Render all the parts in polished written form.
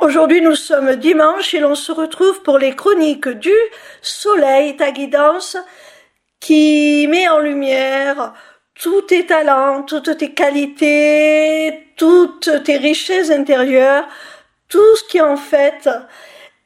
Aujourd'hui nous sommes dimanche et l'on se retrouve pour les chroniques du soleil, ta guidance qui met en lumière tous tes talents, toutes tes qualités, toutes tes richesses intérieures, tout ce qui en fait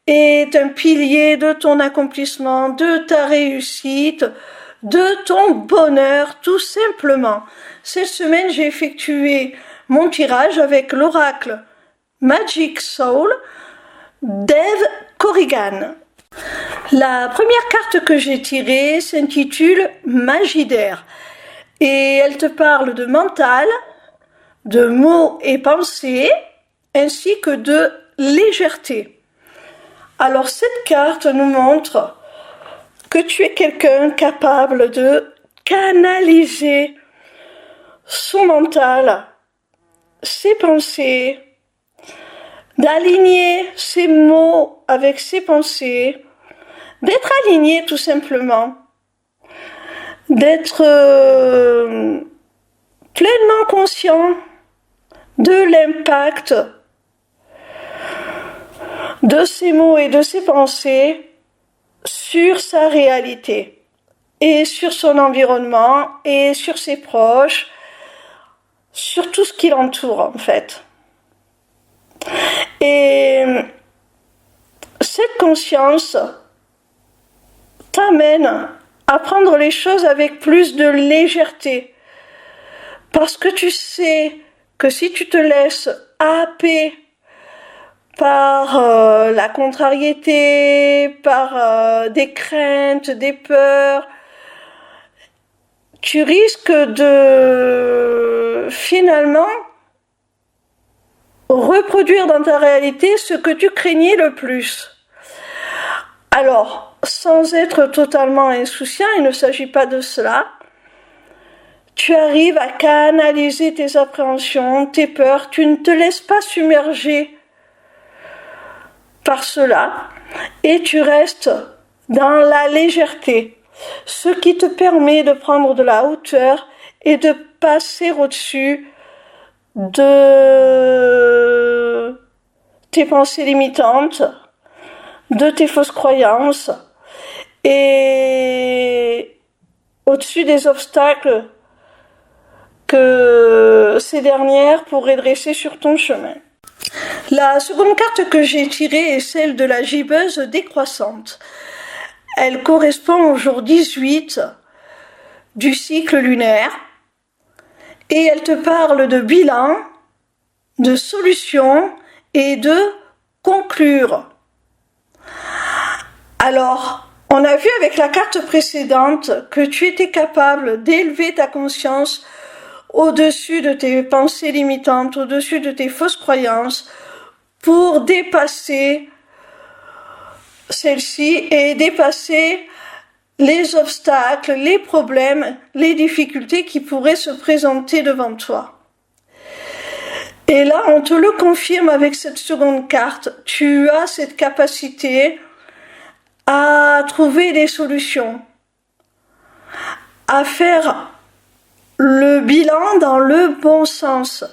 est un pilier de ton accomplissement, de ta réussite, de ton bonheur tout simplement. Cette semaine j'ai effectué mon tirage avec l'oracle Magic Soul d'Eve Corrigan. La première carte que j'ai tirée s'intitule Magie d'air et elle te parle de mental, de mots et pensées ainsi que de légèreté. Alors cette carte nous montre que tu es quelqu'un capable de canaliser son mental, ses pensées, d'aligner ses mots avec ses pensées, d'être aligné tout simplement, d'être pleinement conscient de l'impact de ses mots et de ses pensées sur sa réalité et sur son environnement et sur ses proches, sur tout ce qui l'entoure en fait. Et cette conscience t'amène à prendre les choses avec plus de légèreté. Parce que tu sais que si tu te laisses happer par la contrariété, par des craintes, des peurs, tu risques de finalement reproduire dans ta réalité ce que tu craignais le plus. Alors, sans être totalement insouciant, il ne s'agit pas de cela. Tu arrives à canaliser tes appréhensions, tes peurs, tu ne te laisses pas submerger par cela et tu restes dans la légèreté, ce qui te permet de prendre de la hauteur et de passer au-dessus de tes pensées limitantes, de tes fausses croyances et au-dessus des obstacles que ces dernières pourraient dresser sur ton chemin. La seconde carte que j'ai tirée est celle de la gibbeuse décroissante. Elle correspond au jour 18 du cycle lunaire et elle te parle de bilan, de solution et de conclure. Alors, on a vu avec la carte précédente que tu étais capable d'élever ta conscience au-dessus de tes pensées limitantes, au-dessus de tes fausses croyances, pour dépasser celles-ci et dépasser les obstacles, les problèmes, les difficultés qui pourraient se présenter devant toi. Et là, on te le confirme avec cette seconde carte. Tu as cette capacité à trouver des solutions, à faire le bilan dans le bon sens,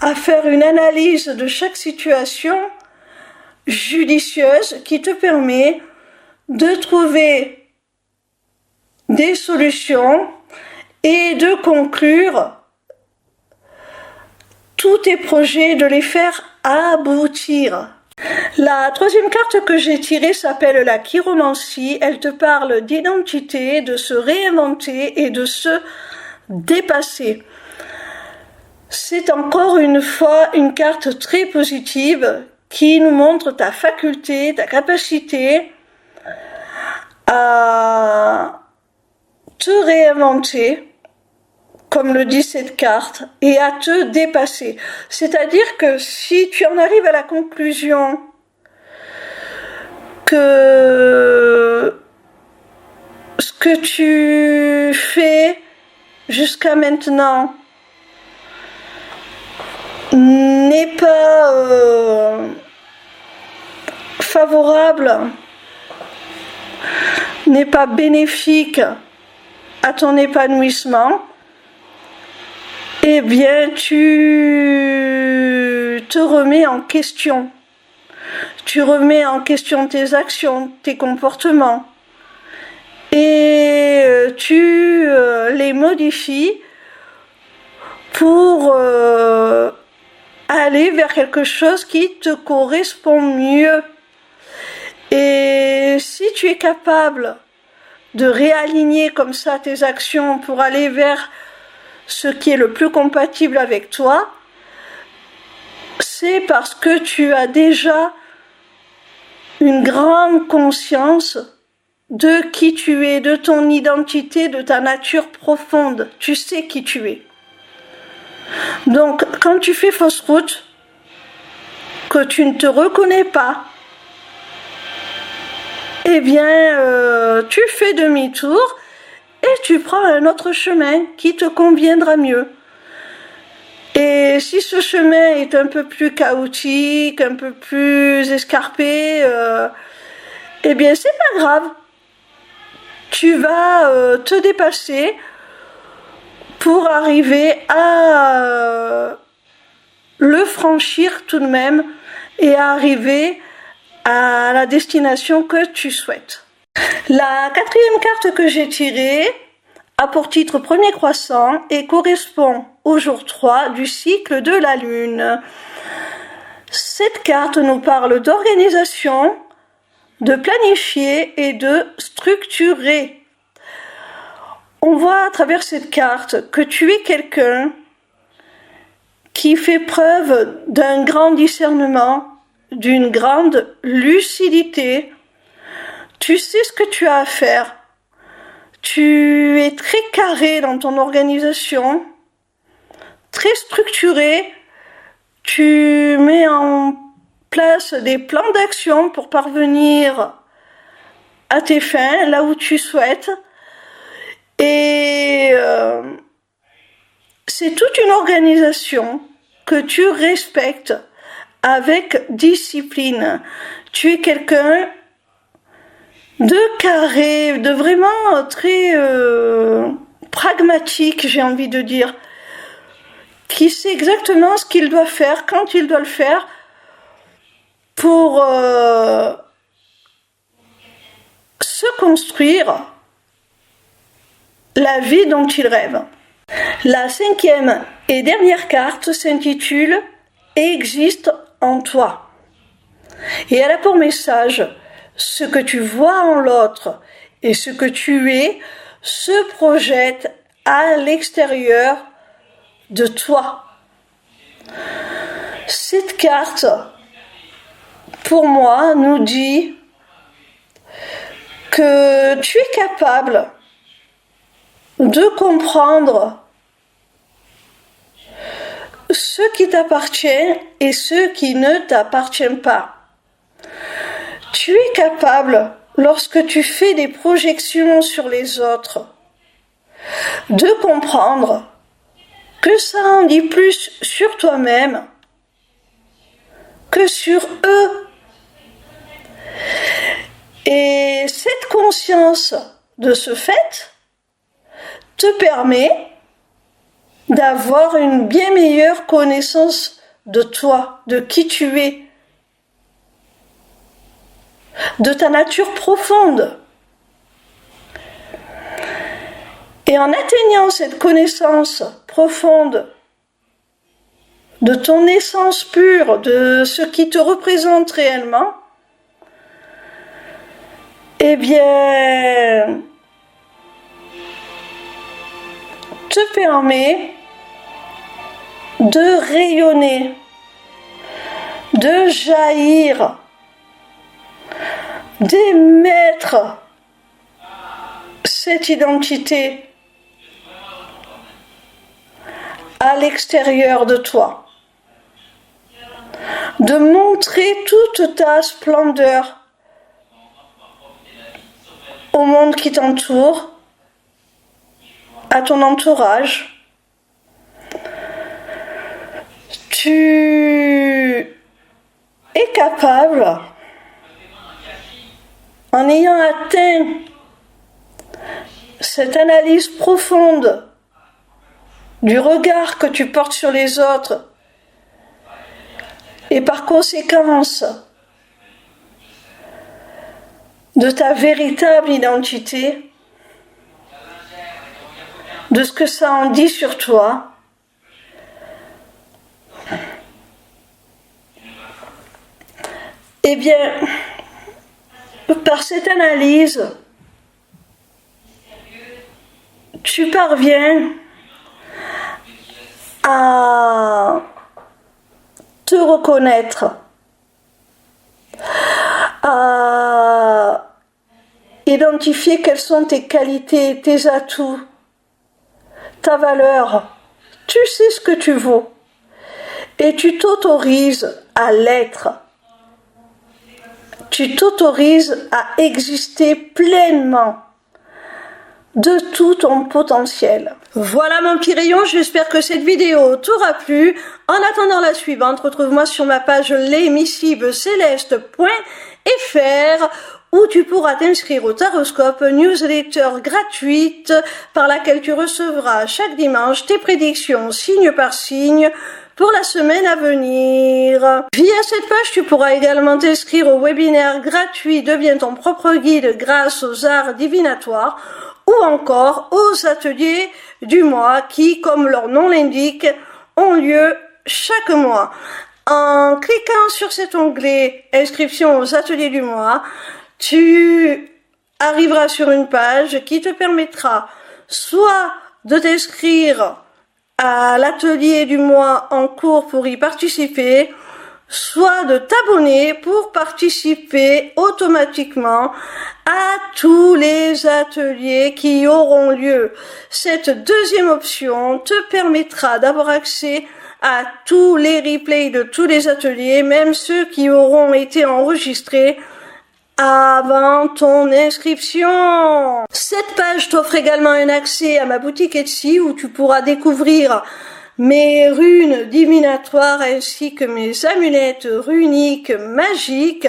à faire une analyse de chaque situation judicieuse qui te permet de trouver des solutions et de conclure tous tes projets, de les faire aboutir. La troisième carte que j'ai tirée s'appelle la chiromancie. Elle te parle d'identité, de se réinventer et de se dépasser. C'est encore une fois une carte très positive qui nous montre ta faculté, ta capacité à te réinventer, comme le dit cette carte, et à te dépasser. C'est-à-dire que si tu en arrives à la conclusion que ce que tu fais jusqu'à maintenant n'est pas favorable, n'est pas bénéfique à ton épanouissement, eh bien tu te remets en question. Tu remets en question tes actions, tes comportements. Et tu les modifies pour aller vers quelque chose qui te correspond mieux. Et si tu es capable de réaligner comme ça tes actions pour aller vers ce qui est le plus compatible avec toi, c'est parce que tu as déjà une grande conscience de qui tu es, de ton identité, de ta nature profonde. Tu sais qui tu es. Donc, quand tu fais fausse route, que tu ne te reconnais pas, eh bien, tu fais demi-tour et tu prends un autre chemin qui te conviendra mieux. Et si ce chemin est un peu plus chaotique, un peu plus escarpé, eh bien, c'est pas grave. Tu vas te dépasser pour arriver à le franchir tout de même et à arriver à la destination que tu souhaites. La quatrième carte que j'ai tirée a pour titre Premier croissant et correspond au jour 3 du cycle de la Lune. Cette carte nous parle d'organisation, de planifier et de structurer. On voit à travers cette carte que tu es quelqu'un qui fait preuve d'un grand discernement, d'une grande lucidité. Tu sais ce que tu as à faire. Tu es très carré dans ton organisation, très structuré. Tu mets en place des plans d'action pour parvenir à tes fins, là où tu souhaites. Et c'est toute une organisation que tu respectes avec discipline. Tu es quelqu'un de carré, de vraiment très pragmatique, j'ai envie de dire, qui sait exactement ce qu'il doit faire, quand il doit le faire, pour se construire la vie dont il rêve. La cinquième et dernière carte s'intitule « Existe en toi ». Et elle a pour message « Ce que tu vois en l'autre et ce que tu es se projette à l'extérieur de toi ». Cette carte, pour moi, nous dit que tu es capable de comprendre ce qui t'appartient et ce qui ne t'appartient pas. Tu es capable, lorsque tu fais des projections sur les autres, de comprendre que ça en dit plus sur toi-même que sur eux. Et cette conscience de ce fait te permet d'avoir une bien meilleure connaissance de toi, de qui tu es, de ta nature profonde. Et en atteignant cette connaissance profonde de ton essence pure, de ce qui te représente réellement, eh bien, te permet de rayonner, de jaillir, d'émettre cette identité à l'extérieur de toi, de montrer toute ta splendeur au monde qui t'entoure, à ton entourage. Tu es capable, en ayant atteint cette analyse profonde du regard que tu portes sur les autres et par conséquence de ta véritable identité, de ce que ça en dit sur toi, eh bien, par cette analyse, tu parviens à te reconnaître, à identifier quelles sont tes qualités, tes atouts, ta valeur. Tu sais ce que tu vaux et tu t'autorises à l'être. Tu t'autorises à exister pleinement de tout ton potentiel. Voilà mon petit rayon, j'espère que cette vidéo t'aura plu. En attendant la suivante, retrouve-moi sur ma page lesmissiblecéleste.fr où tu pourras t'inscrire au Taroscope, newsletter gratuite par laquelle tu recevras chaque dimanche tes prédictions signe par signe pour la semaine à venir. Via cette page, tu pourras également t'inscrire au webinaire gratuit Deviens ton propre guide grâce aux arts divinatoires ou encore aux ateliers du mois qui, comme leur nom l'indique, ont lieu chaque mois. En cliquant sur cet onglet Inscription aux ateliers du mois, tu arriveras sur une page qui te permettra soit de t'inscrire à l'atelier du mois en cours pour y participer, soit de t'abonner pour participer automatiquement à tous les ateliers qui auront lieu. Cette deuxième option te permettra d'avoir accès à tous les replays de tous les ateliers, même ceux qui auront été enregistrés avant ton inscription. Cette page t'offre également un accès à ma boutique Etsy où tu pourras découvrir mes runes divinatoires ainsi que mes amulettes runiques magiques,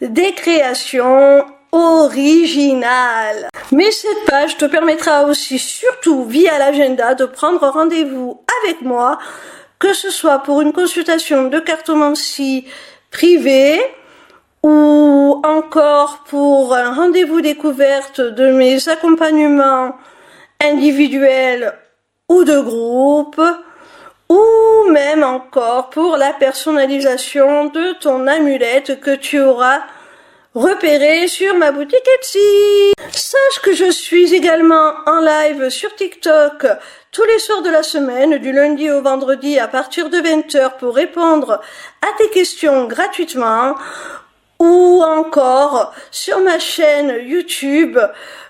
des créations originales. Mais cette page te permettra aussi, surtout via l'agenda, de prendre rendez-vous avec moi, que ce soit pour une consultation de cartomancie privée ou encore pour un rendez-vous découverte de mes accompagnements individuels ou de groupe, ou même encore pour la personnalisation de ton amulette que tu auras repérée sur ma boutique Etsy. Sache que je suis également en live sur TikTok tous les soirs de la semaine, du lundi au vendredi à partir de 20h pour répondre à tes questions gratuitement, ou encore sur ma chaîne YouTube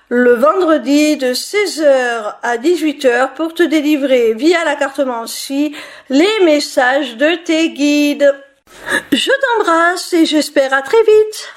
le vendredi de 16h à 18h pour te délivrer via la cartomancie les messages de tes guides. Je t'embrasse et j'espère à très vite.